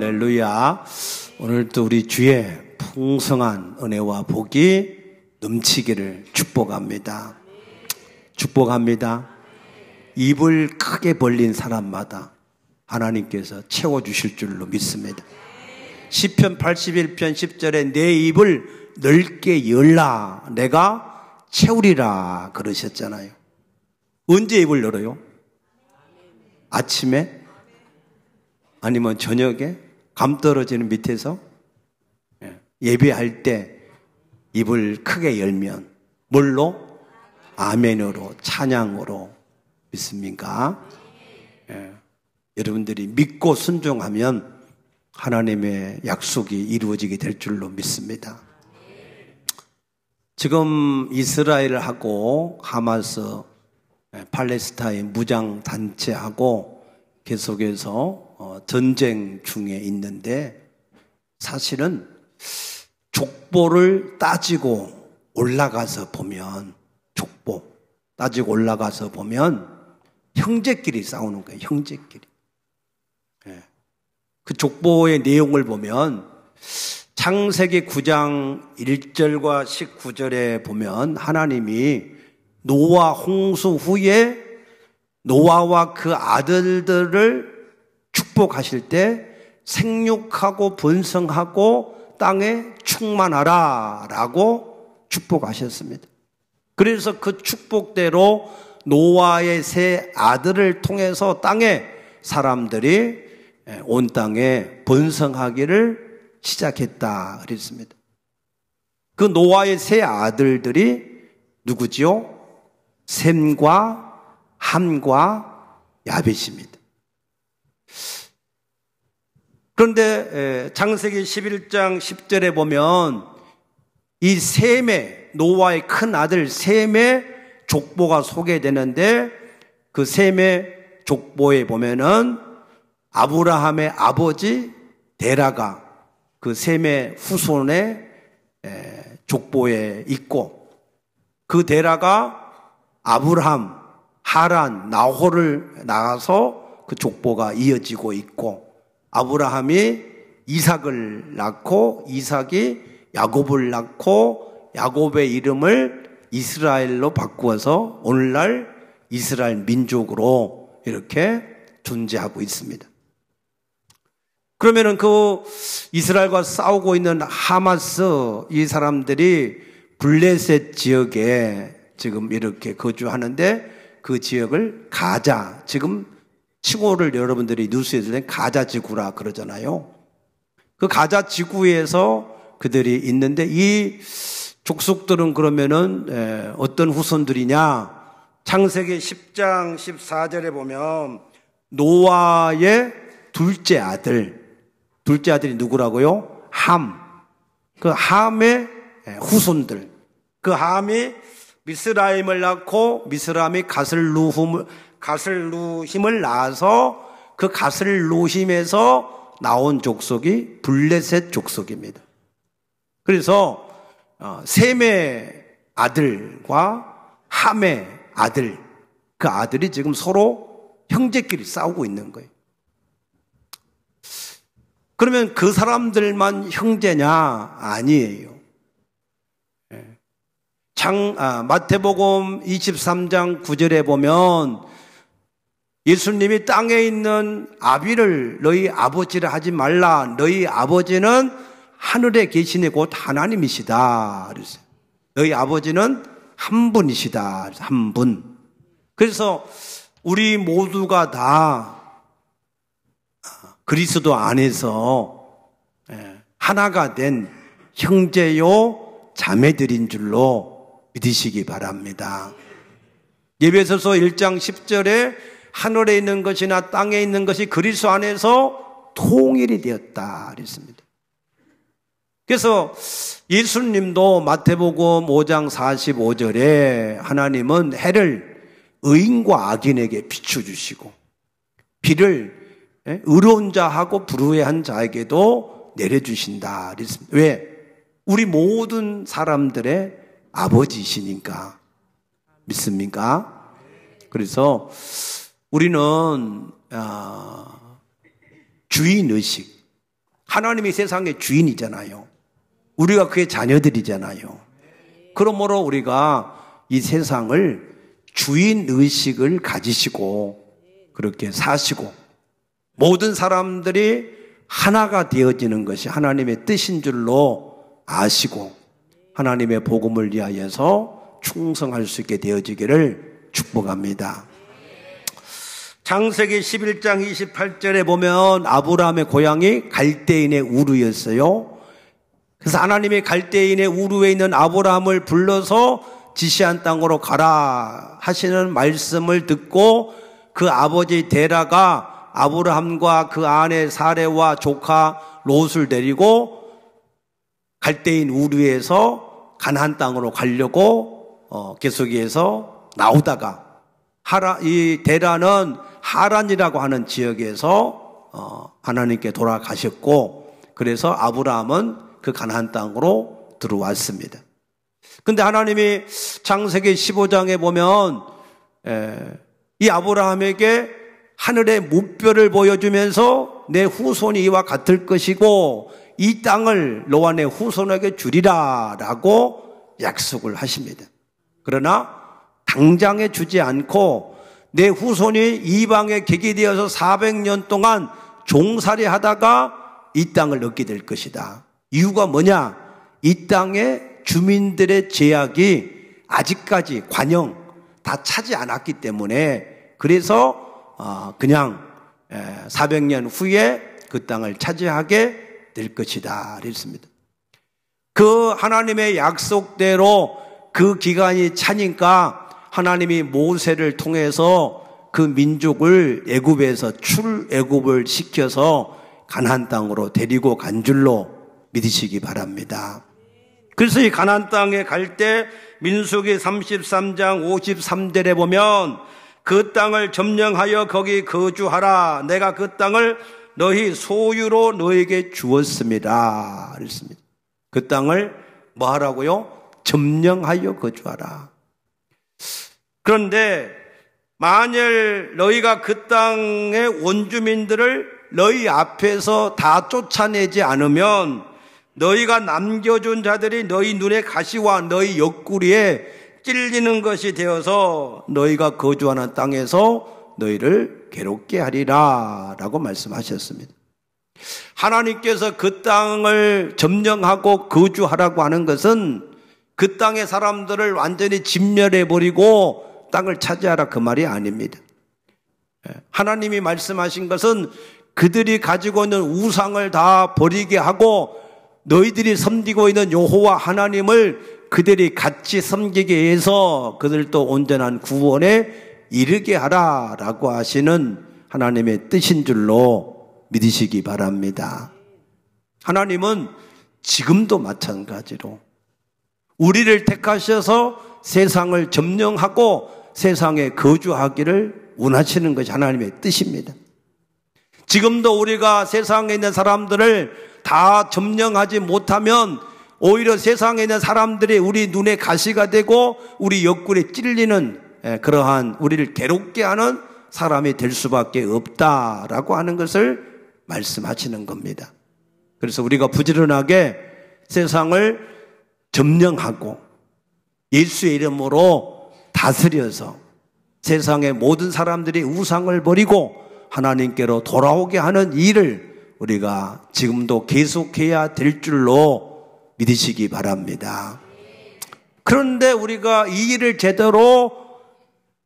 할렐루야. 오늘도 우리 주의 풍성한 은혜와 복이 넘치기를 축복합니다. 축복합니다. 입을 크게 벌린 사람마다 하나님께서 채워주실 줄로 믿습니다. 시편 81편 10절에 내 입을 넓게 열라 내가 채우리라 그러셨잖아요. 언제 입을 열어요? 아침에? 아니면 저녁에? 감 떨어지는 밑에서? 예배할 때 입을 크게 열면 뭘로? 아멘으로, 찬양으로. 믿습니까? 여러분들이 믿고 순종하면 하나님의 약속이 이루어지게 될 줄로 믿습니다. 지금 이스라엘하고 하마스, 팔레스타인 무장단체하고 계속해서 전쟁 중에 있는데 사실은 족보를 따지고 올라가서 보면 따지고 올라가서 보면 형제끼리 싸우는 거예요. 형제끼리. 그 족보의 내용을 보면 창세기 9장 1절과 19절에 보면 하나님이 노아 홍수 후에 노아와 그 아들들을 축복하실 때 생육하고 번성하고 땅에 충만하라 라고 축복하셨습니다. 그래서 그 축복대로 노아의 세 아들을 통해서 땅에 사람들이 온 땅에 번성하기를 시작했다 그랬습니다. 그 노아의 세 아들들이 누구지요? 셈과 함과 야벳입니다. 그런데 창세기 11장 10절에 보면 이 셈의 노아의 큰 아들 셈의 족보가 소개되는데 그 셈의 족보에 보면은 아브라함의 아버지 데라가 그 셈의 후손의 족보에 있고 그 데라가 아브라함, 하란, 나홀을 낳아서 그 족보가 이어지고 있고 아브라함이 이삭을 낳고 이삭이 야곱을 낳고 야곱의 이름을 이스라엘로 바꾸어서 오늘날 이스라엘 민족으로 이렇게 존재하고 있습니다. 그러면은 그 이스라엘과 싸우고 있는 하마스 이 사람들이 블레셋 지역에 지금 이렇게 거주하는데 그 지역을 가자, 지금 칭호를 여러분들이 뉴스에서 낸 가자 지구라 그러잖아요. 그 가자 지구에서 그들이 있는데 이 족속들은 그러면은 어떤 후손들이냐? 창세기 10장 14절에 보면 노아의 둘째 아들이 누구라고요? 함. 그 함의 후손들. 그 함이 미스라임을 낳고 미스라임이 가슬루힘을 낳아서 그 가슬루힘에서 나온 족속이 블레셋 족속입니다. 그래서 셈의 아들과 함의 아들, 그 아들이 지금 서로 형제끼리 싸우고 있는 거예요. 그러면 그 사람들만 형제냐? 아니에요. 마태복음 23장 9절에 보면 예수님이 땅에 있는 아비를 너희 아버지라 하지 말라. 너희 아버지는 하늘에 계시니 곧 하나님이시다. 그랬어요. 너희 아버지는 한 분이시다. 한 분. 그래서 우리 모두가 다 그리스도 안에서 하나가 된 형제요 자매들인 줄로 믿으시기 바랍니다. 에베소서 1장 10절에 하늘에 있는 것이나 땅에 있는 것이 그리스도 안에서 통일이 되었다 그랬습니다. 그래서 예수님도 마태복음 5장 45절에 하나님은 해를 의인과 악인에게 비춰주시고 비를 의로운 자하고 불의한 자에게도 내려주신다 그랬습니다. 왜? 우리 모든 사람들의 아버지이시니까. 믿습니까? 그래서 우리는 주인의식, 하나님이 세상의 주인이잖아요. 우리가 그의 자녀들이잖아요. 그러므로 우리가 이 세상을 주인의식을 가지시고 그렇게 사시고 모든 사람들이 하나가 되어지는 것이 하나님의 뜻인 줄로 아시고 하나님의 복음을 위하여서 충성할 수 있게 되어지기를 축복합니다. 창세기 11장 28절에 보면 아브라함의 고향이 갈대인의 우르였어요. 그래서 하나님이 갈대인의 우르에 있는 아브라함을 불러서 지시한 땅으로 가라 하시는 말씀을 듣고 그 아버지 데라가 아브라함과 그 아내 사레와 조카 롯을 데리고 갈대인 우르에서 가나안 땅으로 가려고 계속해서 나오다가 이 데라는 하란이라고 하는 지역에서 하나님께 돌아가셨고 그래서 아브라함은 그 가나안 땅으로 들어왔습니다. 근데 하나님이 창세기 15장에 보면 이 아브라함에게 하늘의 무뼈를 보여주면서 내 후손이 이와 같을 것이고 이 땅을 너와 내 후손에게 주리라 라고 약속을 하십니다. 그러나 당장에 주지 않고 내 후손이 이방에 객이 되어서 400년 동안 종살이 하다가 이 땅을 얻게 될 것이다. 이유가 뭐냐? 이 땅의 주민들의 제약이 아직까지 관영 다 차지 않았기 때문에 그래서 그냥 400년 후에 그 땅을 차지하게 될 것이다 그랬습니다. 그 하나님의 약속대로 그 기간이 차니까 하나님이 모세를 통해서 그 민족을 애굽에서 출애굽을 시켜서 가나안 땅으로 데리고 간 줄로 믿으시기 바랍니다. 그래서 이 가나안 땅에 갈 때 민수기 33장 53절에 보면 그 땅을 점령하여 거기 거주하라. 내가 그 땅을 너희 소유로 너에게 주었습니다. 그랬습니다. 그 땅을 뭐 하라고요? 점령하여 거주하라. 그런데 만일 너희가 그 땅의 원주민들을 너희 앞에서 다 쫓아내지 않으면 너희가 남겨준 자들이 너희 눈의 가시와 너희 옆구리에 찔리는 것이 되어서 너희가 거주하는 땅에서 너희를 괴롭게 하리라 라고 말씀하셨습니다. 하나님께서 그 땅을 점령하고 거주하라고 하는 것은 그 땅의 사람들을 완전히 진멸해버리고 땅을 차지하라 그 말이 아닙니다. 하나님이 말씀하신 것은 그들이 가지고 있는 우상을 다 버리게 하고 너희들이 섬기고 있는 여호와 하나님을 그들이 같이 섬기게 해서 그들도 온전한 구원에 이르게 하라라고 하시는 하나님의 뜻인 줄로 믿으시기 바랍니다. 하나님은 지금도 마찬가지로 우리를 택하셔서 세상을 점령하고 세상에 거주하기를 원하시는 것이 하나님의 뜻입니다. 지금도 우리가 세상에 있는 사람들을 다 점령하지 못하면 오히려 세상에 있는 사람들이 우리 눈에 가시가 되고 우리 옆구리에 찔리는 그러한 우리를 괴롭게 하는 사람이 될 수밖에 없다라고 하는 것을 말씀하시는 겁니다. 그래서 우리가 부지런하게 세상을 점령하고 예수의 이름으로 다스려서 세상의 모든 사람들이 우상을 버리고 하나님께로 돌아오게 하는 일을 우리가 지금도 계속해야 될 줄로 믿으시기 바랍니다. 그런데 우리가 이 일을 제대로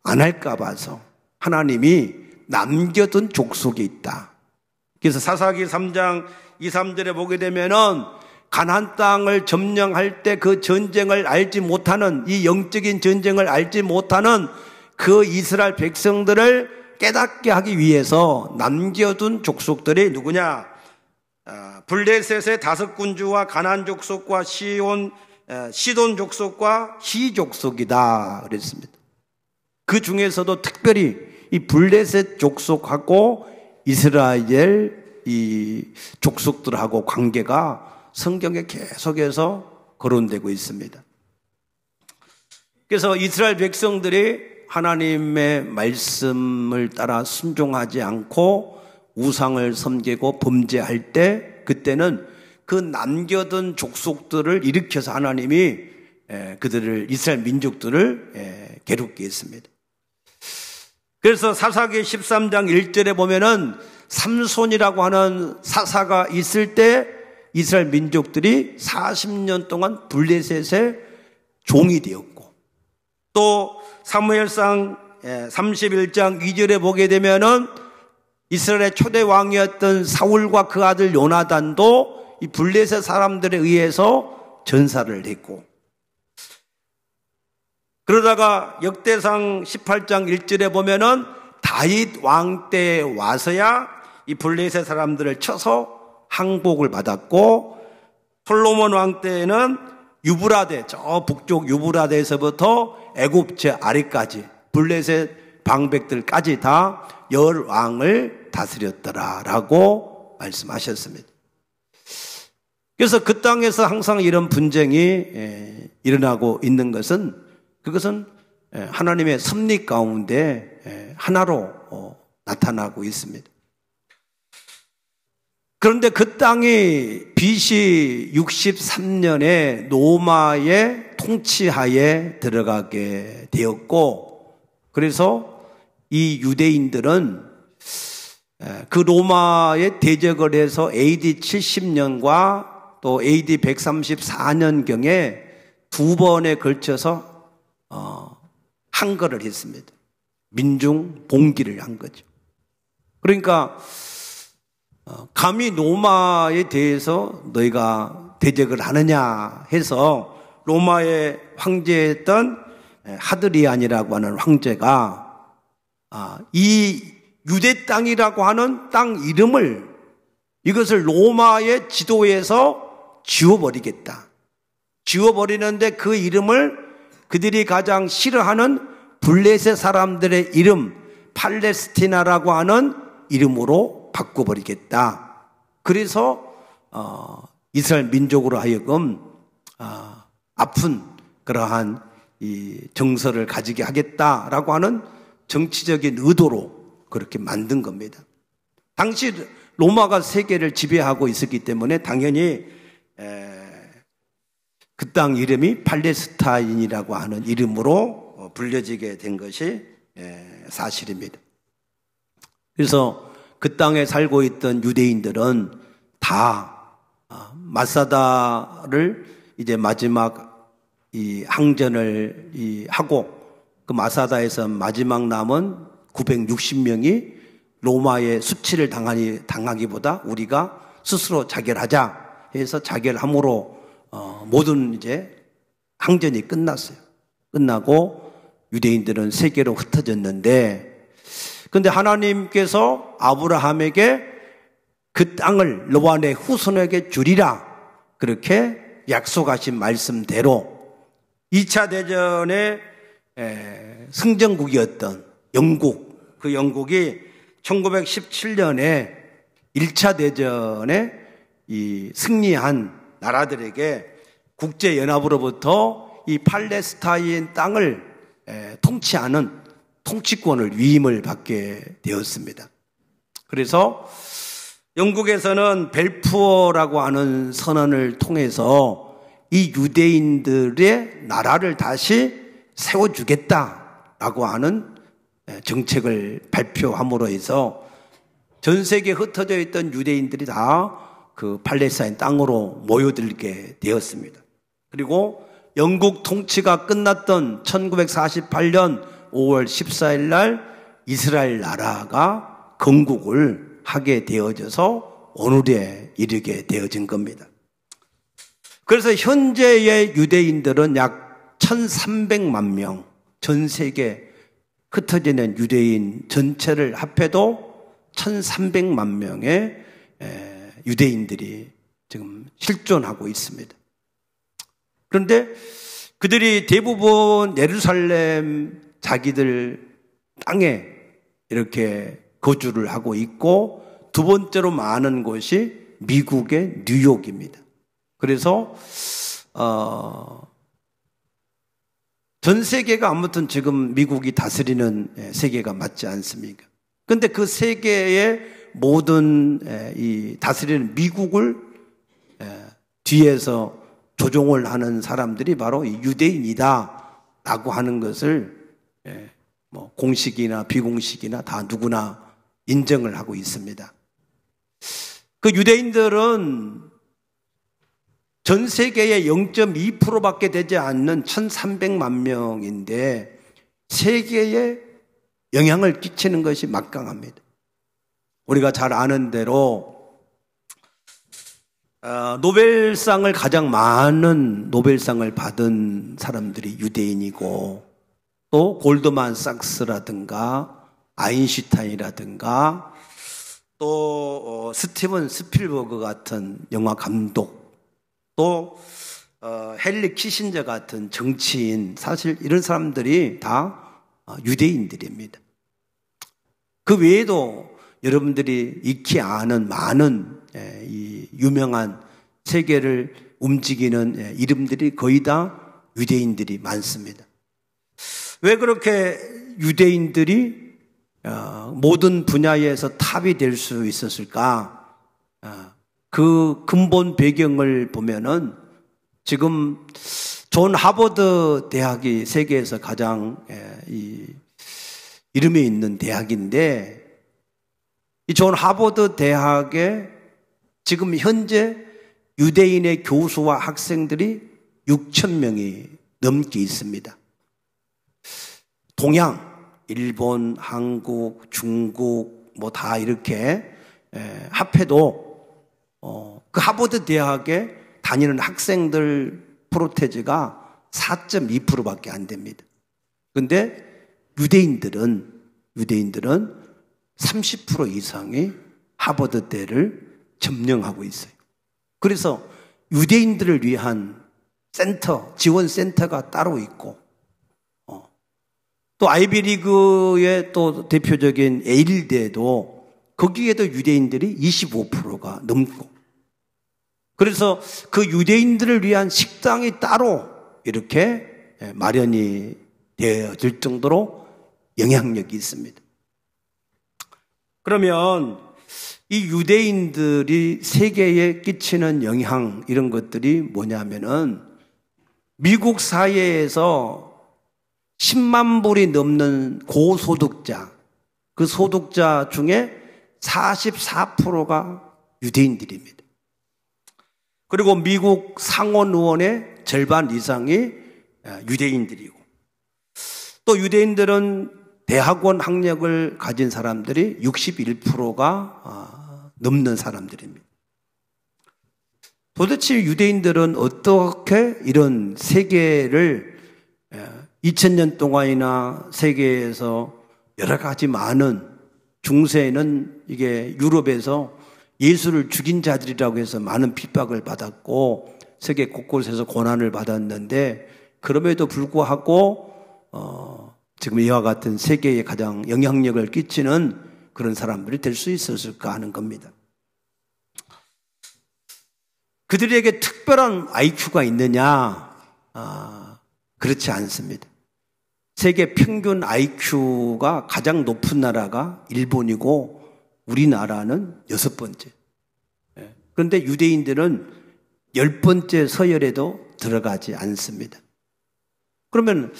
안 할까 봐서 하나님이 남겨둔 족속이 있다. 그래서 사사기 3장 2, 3절에 보게 되면은 가나안 땅을 점령할 때 그 전쟁을 알지 못하는 이 영적인 전쟁을 알지 못하는 그 이스라엘 백성들을 깨닫게 하기 위해서 남겨둔 족속들이 누구냐? 블레셋의 5군주와 가나안 족속과 시돈 족속과 히 족속이다 그랬습니다. 그 중에서도 특별히 이 블레셋 족속하고 이스라엘 이 족속들하고 관계가 성경에 계속해서 거론되고 있습니다. 그래서 이스라엘 백성들이 하나님의 말씀을 따라 순종하지 않고 우상을 섬기고 범죄할 때 그때는 그 남겨둔 족속들을 일으켜서 하나님이 그들을 이스라엘 민족들을 괴롭게 했습니다. 그래서 사사기 13장 1절에 보면은 삼손이라고 하는 사사가 있을 때 이스라엘 민족들이 40년 동안 블레셋의 종이 되었고, 또 사무엘상 31장 2절에 보게 되면은 이스라엘의 초대 왕이었던 사울과 그 아들 요나단도 이 블레셋 사람들에 의해서 전사를 했고, 그러다가 역대상 18장 1절에 보면은 다윗 왕 때 와서야 이 블레셋 사람들을 쳐서 항복을 받았고, 솔로몬 왕 때에는 유브라데, 저 북쪽 유브라데에서부터 애굽제 아래까지 블레셋 방백들까지 다 열 왕을 다스렸더라라고 말씀하셨습니다. 그래서 그 땅에서 항상 이런 분쟁이 일어나고 있는 것은, 그것은 하나님의 섭리 가운데 하나로 나타나고 있습니다. 그런데 그 땅이 BC 63년에 로마의 통치하에 들어가게 되었고, 그래서 이 유대인들은 그 로마에 대적을 해서 AD 70년과 또 AD 134년경에 두 번에 걸쳐서 항거를 했습니다. 민중 봉기를 한 거죠. 그러니까 감히 로마에 대해서 너희가 대적을 하느냐 해서 로마의 황제였던 하드리안이라고 하는 황제가 이 유대 땅이라고 하는 땅 이름을, 이것을 로마의 지도에서 지워버리겠다. 지워버리는데 그 이름을 그들이 가장 싫어하는 블레셋 사람들의 이름 팔레스티나라고 하는 이름으로 바꿔버리겠다. 그래서 이스라엘 민족으로 하여금 아픈 그러한 이 정서를 가지게 하겠다라고 하는 정치적인 의도로 그렇게 만든 겁니다. 당시 로마가 세계를 지배하고 있었기 때문에 당연히 그 땅 이름이 팔레스타인이라고 하는 이름으로 불려지게 된 것이 사실입니다. 그래서 그 땅에 살고 있던 유대인들은 다 마사다를 이제 마지막 이 항전을 하고, 그 마사다에서 마지막 남은 960명이 로마의 수치를 당하기보다 우리가 스스로 자결하자 해서 자결함으로 모든 이제 항전이 끝났어요. 끝나고 유대인들은 세계로 흩어졌는데, 그런데 하나님께서 아브라함에게 그 땅을 너와 내 후손에게 주리라 그렇게 약속하신 말씀대로 2차 대전의 승전국이었던 영국, 그 영국이 1917년에 1차 대전에 이 승리한 나라들에게 국제연합으로부터 이 팔레스타인 땅을 통치하는 통치권을 위임을 받게 되었습니다. 그래서 영국에서는 벨푸어라고 하는 선언을 통해서 이 유대인들의 나라를 다시 세워주겠다라고 하는 정책을 발표함으로 해서 전 세계에 흩어져 있던 유대인들이 다 그 팔레스타인 땅으로 모여들게 되었습니다. 그리고 영국 통치가 끝났던 1948년 5월 14일 날 이스라엘 나라가 건국을 하게 되어져서 오늘에 이르게 되어진 겁니다. 그래서 현재의 유대인들은 약 1300만 명, 전 세계 흩어져 있는 유대인 전체를 합해도 1300만 명의 유대인들이 지금 실존하고 있습니다. 그런데 그들이 대부분 예루살렘 자기들 땅에 이렇게 거주를 하고 있고, 두 번째로 많은 곳이 미국의 뉴욕입니다. 그래서 전 세계가 아무튼 지금 미국이 다스리는 세계가 맞지 않습니까? 그런데 그 세계의 모든 이 다스리는 미국을 뒤에서 조종을 하는 사람들이 바로 이 유대인이다라고 하는 것을 뭐 공식이나 비공식이나 다 누구나 인정을 하고 있습니다. 그 유대인들은 전 세계의 0.2%밖에 되지 않는 1,300만 명인데 세계에 영향을 끼치는 것이 막강합니다. 우리가 잘 아는 대로 노벨상을 가장 많은 노벨상을 받은 사람들이 유대인이고 또 골드만삭스라든가 아인슈타인이라든가 또 스티븐 스필버그 같은 영화 감독 또 헨리 키신저 같은 정치인 사실 이런 사람들이 다 유대인들입니다. 그 외에도 여러분들이 익히 아는 많은 이 유명한 세계를 움직이는 이름들이 거의 다 유대인들이 많습니다. 왜 그렇게 유대인들이 모든 분야에서 탑이 될 수 있었을까? 그 근본 배경을 보면은 지금 존 하버드 대학이 세계에서 가장 이름이 있는 대학인데 이 존 하버드 대학에 지금 현재 유대인의 교수와 학생들이 6,000명이 넘게 있습니다. 동양, 일본, 한국, 중국 뭐 다 이렇게 합해도 그 하버드 대학에 다니는 학생들 프로테지가 4.2%밖에 안 됩니다. 그런데 유대인들은 30% 이상이 하버드대를 점령하고 있어요. 그래서 유대인들을 위한 센터, 지원 센터가 따로 있고 또 아이비리그의 또 대표적인 예일대도 거기에도 유대인들이 25%가 넘고 그래서 그 유대인들을 위한 식당이 따로 이렇게 마련이 되어질 정도로 영향력이 있습니다. 그러면 이 유대인들이 세계에 끼치는 영향 이런 것들이 뭐냐면은 미국 사회에서 10만 불이 넘는 고소득자, 그 소득자 중에 44%가 유대인들입니다. 그리고 미국 상원 의원의 절반 이상이 유대인들이고 또 유대인들은 대학원 학력을 가진 사람들이 61%가 넘는 사람들입니다. 도대체 유대인들은 어떻게 이런 세계를 2000년 동안이나 세계에서 여러 가지 많은 중세에는 이게 유럽에서 예수를 죽인 자들이라고 해서 많은 핍박을 받았고 세계 곳곳에서 고난을 받았는데 그럼에도 불구하고 지금 이와 같은 세계에 가장 영향력을 끼치는 그런 사람들이 될 수 있었을까 하는 겁니다. 그들에게 특별한 IQ가 있느냐? 그렇지 않습니다. 세계 평균 IQ가 가장 높은 나라가 일본이고 우리나라는 6번째. 그런데 유대인들은 10번째 서열에도 들어가지 않습니다. 그러면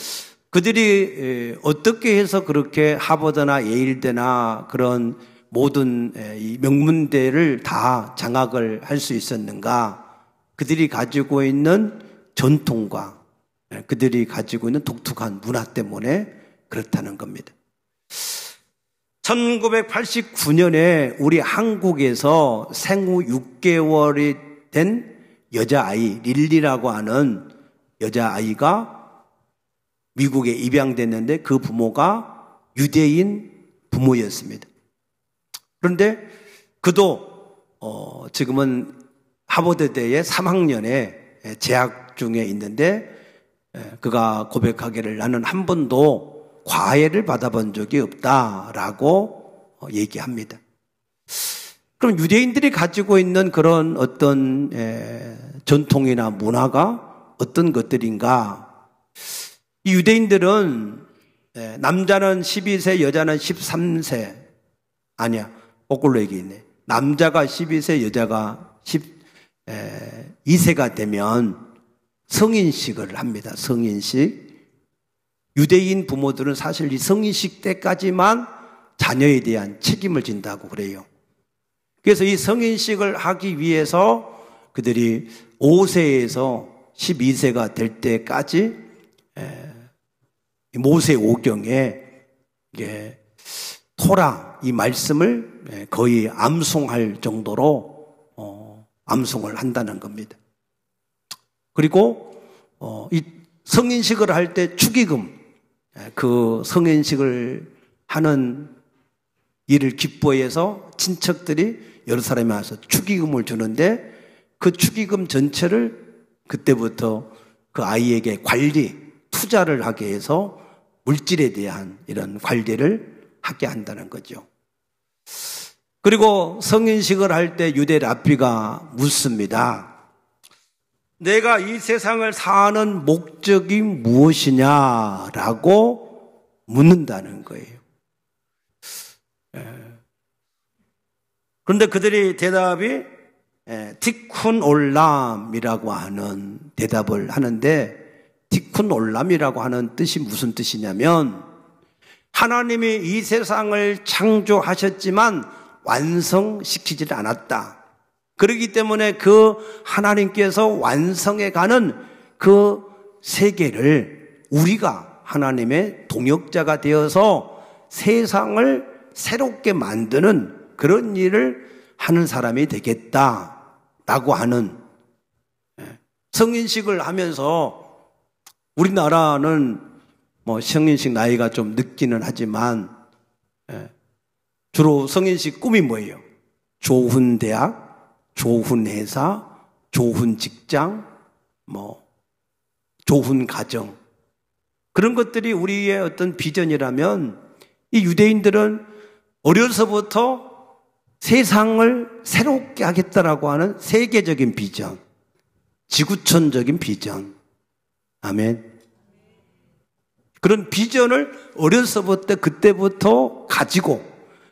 그들이 어떻게 해서 그렇게 하버드나 예일대나 그런 모든 이 명문대를 다 장악을 할 수 있었는가? 그들이 가지고 있는 전통과 그들이 가지고 있는 독특한 문화 때문에 그렇다는 겁니다. 1989년에 우리 한국에서 생후 6개월이 된 여자아이 릴리라고 하는 여자아이가 미국에 입양됐는데 그 부모가 유대인 부모였습니다. 그런데 그도 지금은 하버드대의 3학년에 재학 중에 있는데 그가 고백하기를 나는 한 번도 과외를 받아본 적이 없다라고 얘기합니다. 그럼 유대인들이 가지고 있는 그런 어떤 전통이나 문화가 어떤 것들인가? 이 유대인들은 남자는 12세, 여자는 13세 아니야. 거꾸로 얘기했네. 남자가 12세, 여자가 12세가 되면 성인식을 합니다. 성인식. 유대인 부모들은 사실 이 성인식 때까지만 자녀에 대한 책임을 진다고 그래요. 그래서 이 성인식을 하기 위해서 그들이 5세에서 12세가 될 때까지 모세 오경에 토라 이 말씀을 거의 암송할 정도로 암송을 한다는 겁니다. 그리고 이 성인식을 할 때 축의금, 그 성인식을 하는 일을 기뻐해서 친척들이 여러 사람이 와서 축의금을 주는데 그 축의금 전체를 그때부터 그 아이에게 관리, 투자를 하게 해서 물질에 대한 이런 관리를 하게 한다는 거죠. 그리고 성인식을 할 때 유대 랍비가 묻습니다. 내가 이 세상을 사는 목적이 무엇이냐라고 묻는다는 거예요. 그런데 그들이 대답이 티쿤 올람이라고 하는 대답을 하는데, 티쿤 올람이라고 하는 뜻이 무슨 뜻이냐면 하나님이 이 세상을 창조하셨지만 완성시키지 않았다. 그렇기 때문에 그 하나님께서 완성해가는 그 세계를 우리가 하나님의 동역자가 되어서 세상을 새롭게 만드는 그런 일을 하는 사람이 되겠다라고 하는, 성인식을 하면서 우리나라는 뭐 성인식 나이가 좀 늦기는 하지만 주로 성인식 꿈이 뭐예요? 좋은 대학, 좋은 회사, 좋은 직장, 뭐 좋은 가정, 그런 것들이 우리의 어떤 비전이라면 이 유대인들은 어려서부터 세상을 새롭게 하겠다라고 하는 세계적인 비전, 지구촌적인 비전, 아멘. 그런 비전을 어려서부터 그때부터 가지고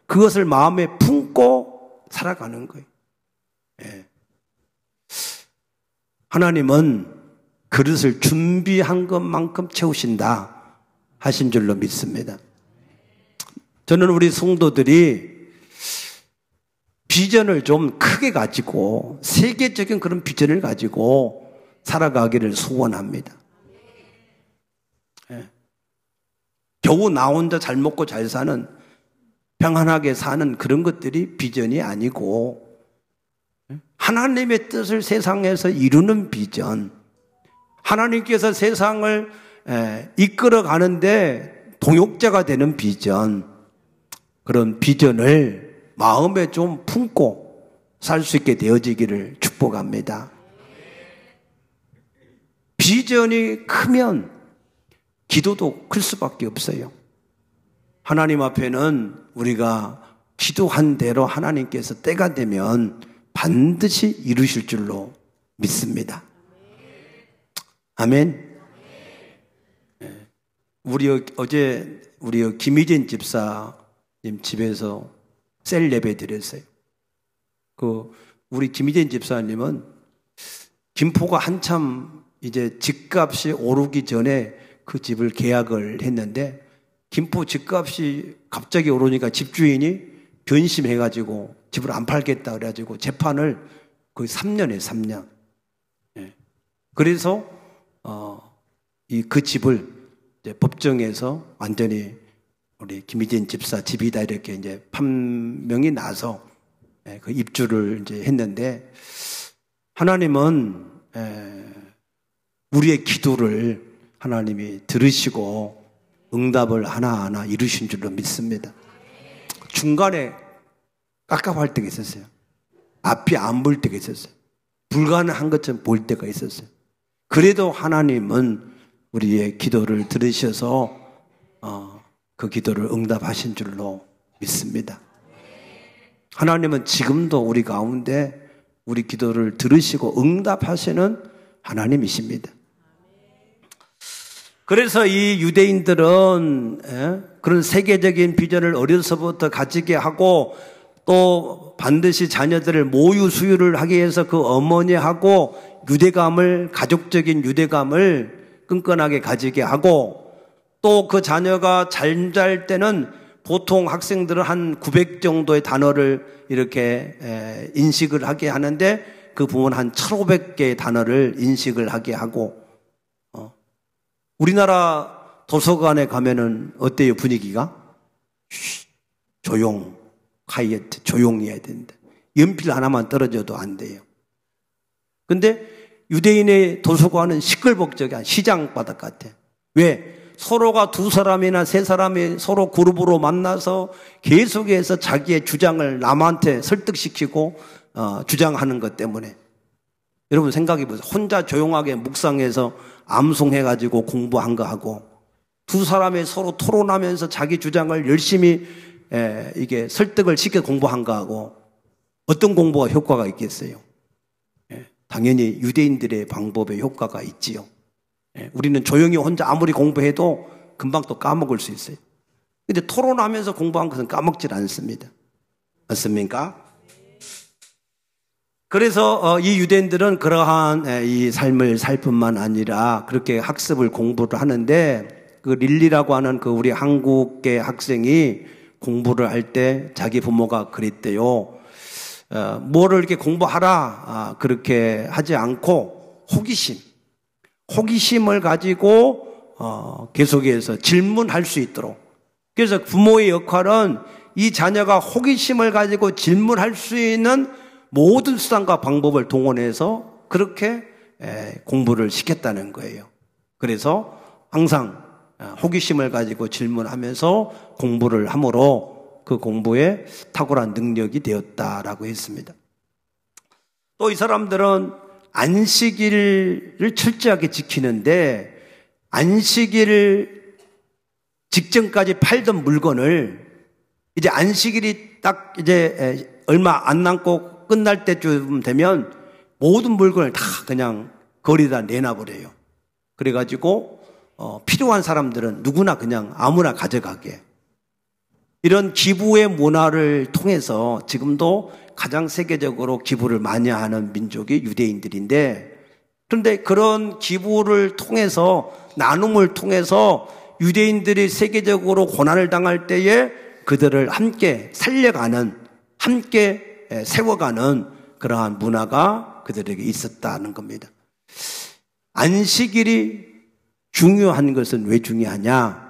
그것을 마음에 품고 살아가는 거예요. 하나님은 그릇을 준비한 것만큼 채우신다 하신 줄로 믿습니다. 저는 우리 성도들이 비전을 좀 크게 가지고 세계적인 그런 비전을 가지고 살아가기를 소원합니다. 겨우 나 혼자 잘 먹고 잘 사는, 평안하게 사는 그런 것들이 비전이 아니고 하나님의 뜻을 세상에서 이루는 비전, 하나님께서 세상을 이끌어 가는데 동역자가 되는 비전, 그런 비전을 마음에 좀 품고 살 수 있게 되어지기를 축복합니다. 비전이 크면 기도도 클 수밖에 없어요. 하나님 앞에는 우리가 기도한 대로 하나님께서 때가 되면 반드시 이루실 줄로 믿습니다. 아멘. 어제 우리 김희진 집사님 집에서 셀 예배 드렸어요. 우리 김희진 집사님은 김포가 한참 이제 집값이 오르기 전에 그 집을 계약을 했는데, 김포 집값이 갑자기 오르니까 집주인이 변심해가지고 집을 안 팔겠다 그래가지고 재판을 거의 3년 해요, 3년. 그래서 그 집을 이제 법정에서 완전히 우리 김희진 집사 집이다 이렇게 이제 판명이 나서 그 입주를 이제 했는데, 하나님은 우리의 기도를 하나님이 들으시고 응답을 하나하나 이루신 줄로 믿습니다. 중간에 깝깝할 때가 있었어요. 앞이 안 보일 때가 있었어요. 불가능한 것처럼 보일 때가 있었어요. 그래도 하나님은 우리의 기도를 들으셔서 그 기도를 응답하신 줄로 믿습니다. 하나님은 지금도 우리 가운데 우리 기도를 들으시고 응답하시는 하나님이십니다. 그래서 이 유대인들은 그런 세계적인 비전을 어려서부터 가지게 하고 또 반드시 자녀들을 모유 수유를 하기 위해서 그 어머니하고 유대감을, 가족적인 유대감을 끈끈하게 가지게 하고, 또 그 자녀가 잘 잘 때는 보통 학생들은 한 900 정도의 단어를 이렇게 인식을 하게 하는데, 그 부모는 한 1500개의 단어를 인식을 하게 하고, 우리나라 도서관에 가면은 어때요, 분위기가? 조용, 콰이어트, 조용히 해야 된다. 연필 하나만 떨어져도 안 돼요. 근데 유대인의 도서관은 시끌벅적한 시장바닥 같아. 왜? 서로가 두 사람이나 세 사람이 서로 그룹으로 만나서 계속해서 자기의 주장을 남한테 설득시키고 주장하는 것 때문에. 여러분 생각해 보세요. 혼자 조용하게 묵상해서 암송해가지고 공부한 거 하고, 두 사람이 서로 토론하면서 자기 주장을 열심히 이게 설득을 시켜 공부한 거 하고, 어떤 공부가 효과가 있겠어요? 당연히 유대인들의 방법에 효과가 있지요. 우리는 조용히 혼자 아무리 공부해도 금방 또 까먹을 수 있어요. 근데 토론하면서 공부한 것은 까먹질 않습니다. 맞습니까? 그래서 이 유대인들은 그러한 이 삶을 살 뿐만 아니라 그렇게 학습을 공부를 하는데, 그 릴리라고 하는 그 우리 한국계 학생이 공부를 할 때 자기 부모가 그랬대요. 뭐를 이렇게 공부하라 그렇게 하지 않고 호기심을 가지고 계속해서 질문할 수 있도록. 그래서 부모의 역할은 이 자녀가 호기심을 가지고 질문할 수 있는 모든 수단과 방법을 동원해서 그렇게 공부를 시켰다는 거예요. 그래서 항상 호기심을 가지고 질문하면서 공부를 함으로 그 공부에 탁월한 능력이 되었다라고 했습니다. 또 이 사람들은 안식일을 철저하게 지키는데, 안식일 직전까지 팔던 물건을 이제 안식일이 딱 이제 얼마 안 남고 끝날 때쯤 되면 모든 물건을 다 그냥 거리다 내놔버려요. 그래가지고 필요한 사람들은 누구나 그냥 아무나 가져가게. 이런 기부의 문화를 통해서 지금도 가장 세계적으로 기부를 많이 하는 민족이 유대인들인데, 그런데 그런 기부를 통해서, 나눔을 통해서 유대인들이 세계적으로 고난을 당할 때에 그들을 함께 살려가는, 함께 세워가는 그러한 문화가 그들에게 있었다는 겁니다. 안식일이 중요한 것은 왜 중요하냐?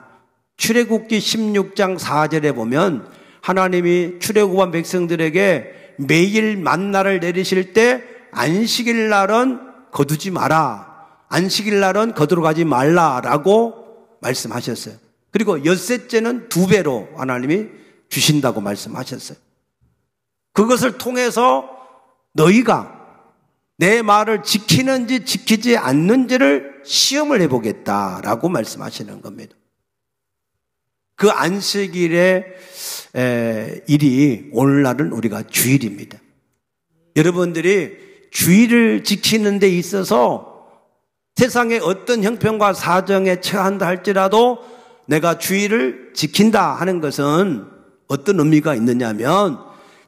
출애굽기 16장 4절에 보면 하나님이 출애굽한 백성들에게 매일 만나를 내리실 때 안식일 날은 거두지 마라, 안식일 날은 거두러 가지 말라라고 말씀하셨어요. 그리고 엿새째는 2배로 하나님이 주신다고 말씀하셨어요. 그것을 통해서 너희가 내 말을 지키는지 지키지 않는지를 시험을 해보겠다라고 말씀하시는 겁니다. 그 안식일의 일이 오늘날은 우리가 주일입니다. 여러분들이 주일을 지키는 데 있어서 세상의 어떤 형편과 사정에 처한다 할지라도 내가 주일을 지킨다 하는 것은 어떤 의미가 있느냐면,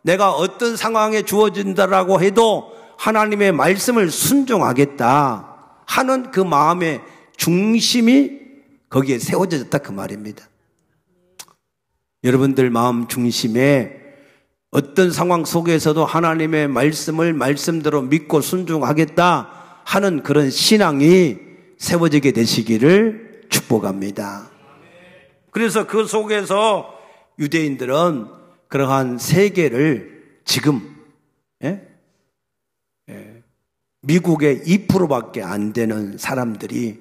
내가 어떤 상황에 주어진다라고 해도 하나님의 말씀을 순종하겠다 하는 그 마음의 중심이 거기에 세워졌다 그 말입니다. 여러분들 마음 중심에 어떤 상황 속에서도 하나님의 말씀을 말씀대로 믿고 순종하겠다 하는 그런 신앙이 세워지게 되시기를 축복합니다. 그래서 그 속에서 유대인들은 그러한 세계를 지금 미국의 2%밖에 안 되는 사람들이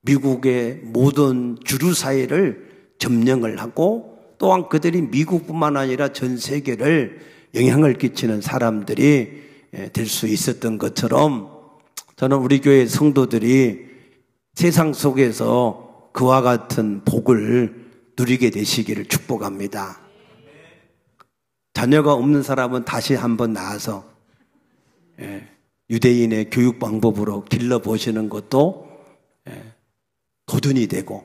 미국의 모든 주류 사회를 점령을 하고, 또한 그들이 미국뿐만 아니라 전 세계를 영향을 끼치는 사람들이 될 수 있었던 것처럼, 저는 우리 교회 성도들이 세상 속에서 그와 같은 복을 누리게 되시기를 축복합니다. 자녀가 없는 사람은 다시 한번 나와서 유대인의 교육 방법으로 길러보시는 것도 도전이 되고,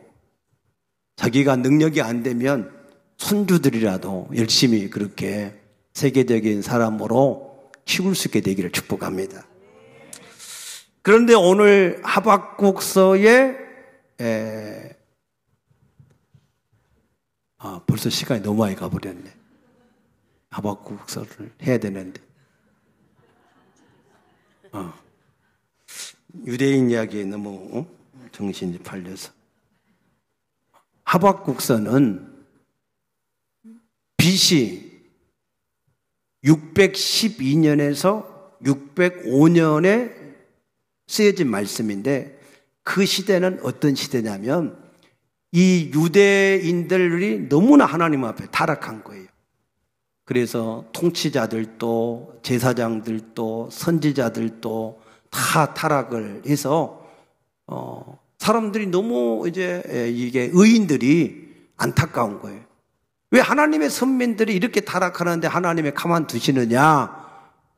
자기가 능력이 안 되면 손주들이라도 열심히 그렇게 세계적인 사람으로 키울 수 있게 되기를 축복합니다. 그런데 오늘 하박국서에 벌써 시간이 너무 많이 가버렸네. 하박국서를 해야 되는데 유대인 이야기에 너무 정신이 팔려서. 하박국서는 BC 612년에서 605년에 쓰여진 말씀인데, 그 시대는 어떤 시대냐면 이 유대인들이 너무나 하나님 앞에 타락한 거예요. 그래서 통치자들도 제사장들도 선지자들도 다 타락을 해서 사람들이 너무 이게 의인들이 안타까운 거예요. 왜 하나님의 선민들이 이렇게 타락하는데 하나님이 가만두시느냐,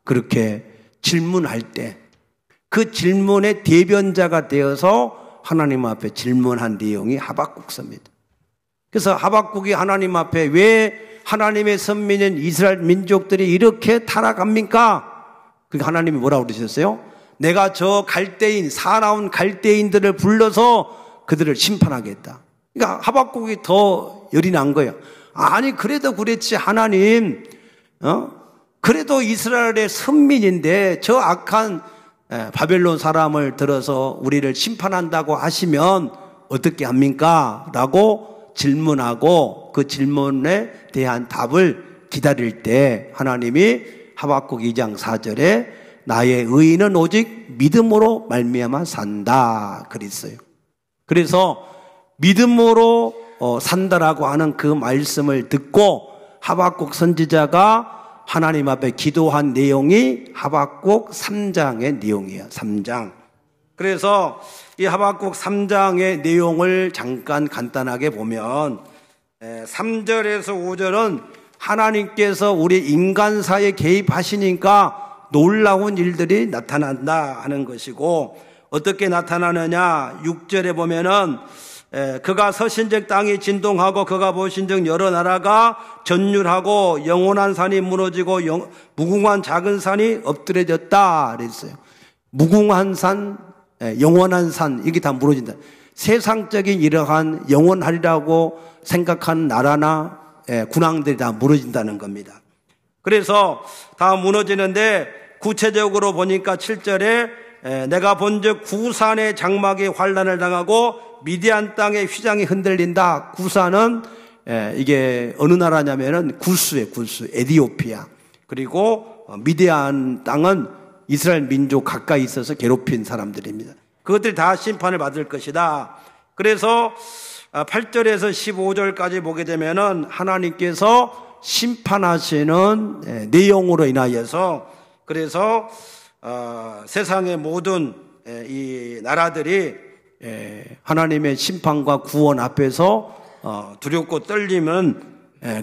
그렇게 질문할 때 그 질문의 대변자가 되어서 하나님 앞에 질문한 내용이 하박국서입니다. 그래서 하박국이 하나님 앞에 왜 하나님의 선민인 이스라엘 민족들이 이렇게 타락합니까? 그러니까 하나님이 뭐라고 그러셨어요? 내가 저 갈대인, 사나운 갈대인들을 불러서 그들을 심판하겠다. 그러니까 하박국이 더 열이 난 거예요. 아니 그래도 그랬지 하나님, 그래도 이스라엘의 선민인데 저 악한 바벨론 사람을 들어서 우리를 심판한다고 하시면 어떻게 합니까? 라고 질문하고 그 질문에 대한 답을 기다릴 때 하나님이 하박국 2장 4절에 나의 의인은 오직 믿음으로 말미암아 산다 그랬어요. 그래서 믿음으로 산다라고 하는 그 말씀을 듣고 하박국 선지자가 하나님 앞에 기도한 내용이 하박국 3장의 내용이에요. 3장. 그래서 이 하박국 3장의 내용을 잠깐 간단하게 보면 3절에서 5절은 하나님께서 우리 인간사에 개입하시니까 놀라운 일들이 나타난다 하는 것이고, 어떻게 나타나느냐, 6절에 보면은 그가 서신적 땅이 진동하고 그가 보신적 여러 나라가 전율하고 영원한 산이 무너지고 무궁한 작은 산이 엎드려졌다 그랬어요. 무궁한 산, 영원한 산, 이게 다 무너진다. 세상적인 이러한 영원하리라고 생각한 나라나 군왕들이 다 무너진다는 겁니다. 그래서 다 무너지는데 구체적으로 보니까 7절에 내가 본즉 구산의 장막이 환란을 당하고 미디안 땅의 휘장이 흔들린다. 구산은 이게 어느 나라냐면은 구스예요. 구스, 에디오피아. 그리고 미디안 땅은 이스라엘 민족 가까이 있어서 괴롭힌 사람들입니다. 그것들이 다 심판을 받을 것이다. 그래서 8절에서 15절까지 보게 되면은 하나님께서 심판하시는 내용으로 인하여서, 그래서 세상의 모든 이 나라들이 하나님의 심판과 구원 앞에서 두렵고 떨리는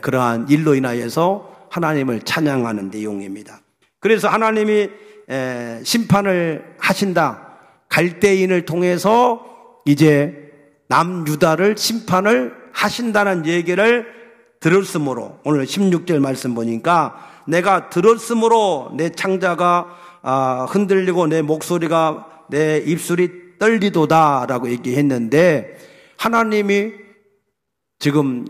그러한 일로 인하여서 하나님을 찬양하는 내용입니다. 그래서 하나님이 심판을 하신다. 갈대인을 통해서 이제 남유다를 심판을 하신다는 얘기를 들었으므로, 오늘 16절 말씀 보니까 내가 들었으므로 내 창자가 흔들리고 내 목소리가, 내 입술이 떨리도다라고 얘기했는데, 하나님이 지금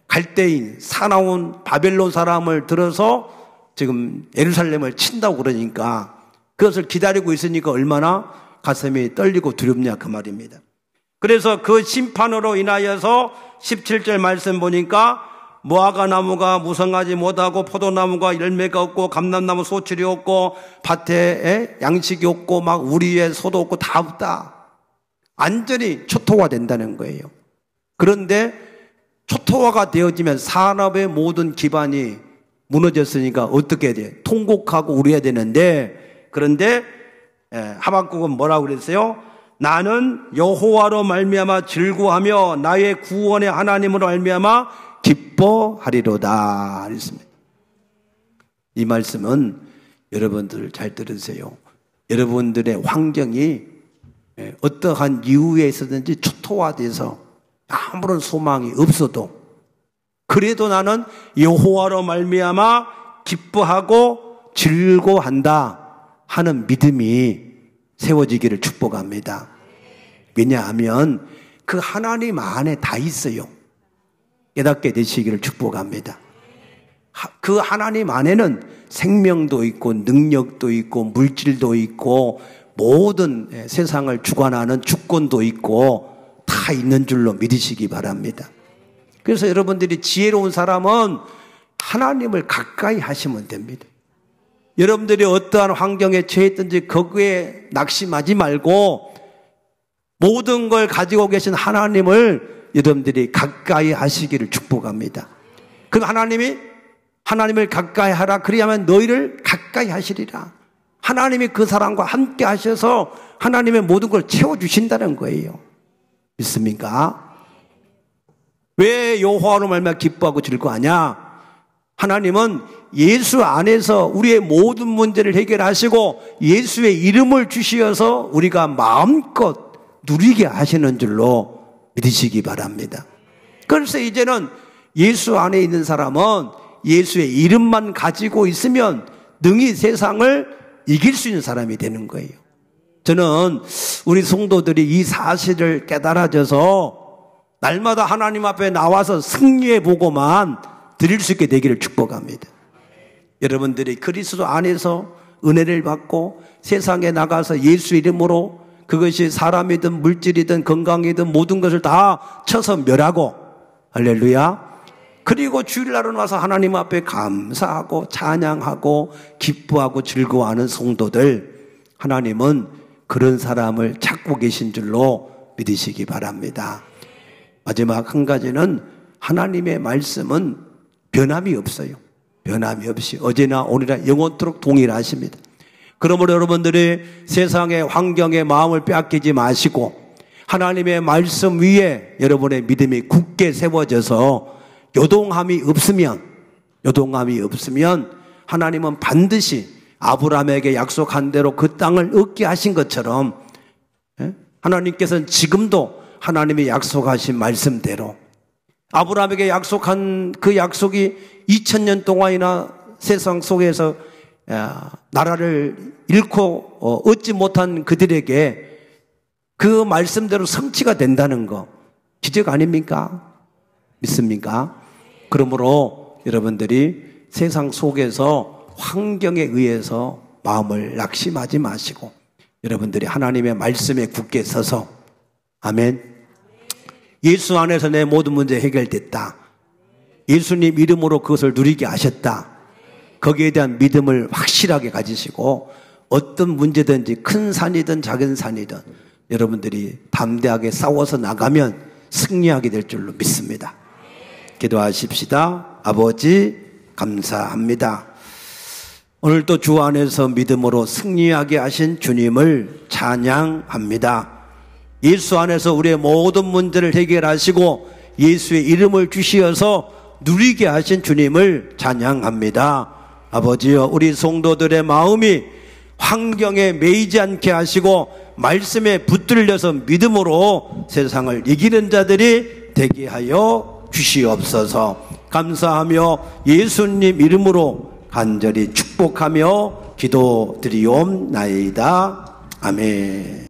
갈대인, 사나운 바벨론 사람을 들어서 지금 예루살렘을 친다고 그러니까 그것을 기다리고 있으니까 얼마나 가슴이 떨리고 두렵냐 그 말입니다. 그래서 그 심판으로 인하여서 17절 말씀 보니까 무화과 나무가 무성하지 못하고 포도나무가 열매가 없고 감람나무 소출이 없고 밭에 양식이 없고 막 우리의 소도 없고 다 없다. 완전히 초토화 된다는 거예요. 그런데 초토화가 되어지면 산업의 모든 기반이 무너졌으니까 어떻게 해야 돼? 통곡하고 울어야 되는데, 그런데 하박국은 뭐라고 그랬어요? 나는 여호와로 말미암아 즐거워하며 나의 구원의 하나님으로 말미암아 기뻐하리로다 그랬습니다. 이 말씀은 여러분들 잘 들으세요. 여러분들의 환경이 어떠한 이유에 있었든지 초토화돼서 아무런 소망이 없어도, 그래도 나는 여호와로 말미암아 기뻐하고 즐거워한다 하는 믿음이 세워지기를 축복합니다. 왜냐하면 그 하나님 안에 다 있어요. 깨닫게 되시기를 축복합니다. 그 하나님 안에는 생명도 있고 능력도 있고 물질도 있고 모든 세상을 주관하는 주권도 있고 다 있는 줄로 믿으시기 바랍니다. 그래서 여러분들이 지혜로운 사람은 하나님을 가까이 하시면 됩니다. 여러분들이 어떠한 환경에 처했든지 거기에 낙심하지 말고 모든 걸 가지고 계신 하나님을 여러분들이 가까이 하시기를 축복합니다. 그 하나님을 가까이 하라. 그리하면 너희를 가까이 하시리라. 하나님이 그 사람과 함께 하셔서 하나님의 모든 걸 채워주신다는 거예요. 믿습니까? 왜 여호와로 말미암아 기뻐하고 즐거워하냐? 하나님은 예수 안에서 우리의 모든 문제를 해결하시고 예수의 이름을 주시어서 우리가 마음껏 누리게 하시는 줄로 믿으시기 바랍니다. 그래서 이제는 예수 안에 있는 사람은 예수의 이름만 가지고 있으면 능히 세상을 이길 수 있는 사람이 되는 거예요. 저는 우리 성도들이 이 사실을 깨달아져서 날마다 하나님 앞에 나와서 승리해 보고만 드릴 수 있게 되기를 축복합니다. 여러분들이 그리스도 안에서 은혜를 받고 세상에 나가서 예수 이름으로 그것이 사람이든 물질이든 건강이든 모든 것을 다 쳐서 멸하고, 할렐루야. 그리고 주일날은 와서 하나님 앞에 감사하고 찬양하고 기뻐하고 즐거워하는 성도들, 하나님은 그런 사람을 찾고 계신 줄로 믿으시기 바랍니다. 마지막 한 가지는 하나님의 말씀은 변함이 없어요. 변함이 없이 어제나 오늘이나 영원토록 동일하십니다. 그러므로 여러분들이 세상의 환경에 마음을 빼앗기지 마시고 하나님의 말씀 위에 여러분의 믿음이 굳게 세워져서 요동함이 없으면 하나님은 반드시 아브라함에게 약속한 대로 그 땅을 얻게 하신 것처럼 하나님께서는 지금도 하나님이 약속하신 말씀대로 아브라함에게 약속한 그 약속이 2000년 동안이나 세상 속에서 나라를 잃고 얻지 못한 그들에게 그 말씀대로 성취가 된다는 거 기적 아닙니까? 믿습니까? 그러므로 여러분들이 세상 속에서 환경에 의해서 마음을 낙심하지 마시고 여러분들이 하나님의 말씀에 굳게 서서 아멘. 예수 안에서 내 모든 문제 해결됐다. 예수님 이름으로 그것을 누리게 하셨다. 거기에 대한 믿음을 확실하게 가지시고 어떤 문제든지 큰 산이든 작은 산이든 여러분들이 담대하게 싸워서 나가면 승리하게 될 줄로 믿습니다. 기도하십시다. 아버지 감사합니다. 오늘도 주 안에서 믿음으로 승리하게 하신 주님을 찬양합니다. 예수 안에서 우리의 모든 문제를 해결하시고 예수의 이름을 주시어서 누리게 하신 주님을 찬양합니다. 아버지여, 우리 성도들의 마음이 환경에 매이지 않게 하시고 말씀에 붙들려서 믿음으로 세상을 이기는 자들이 되게 하여 주시옵소서. 감사하며 예수님 이름으로 간절히 축복하며 기도드리옵나이다. 아멘.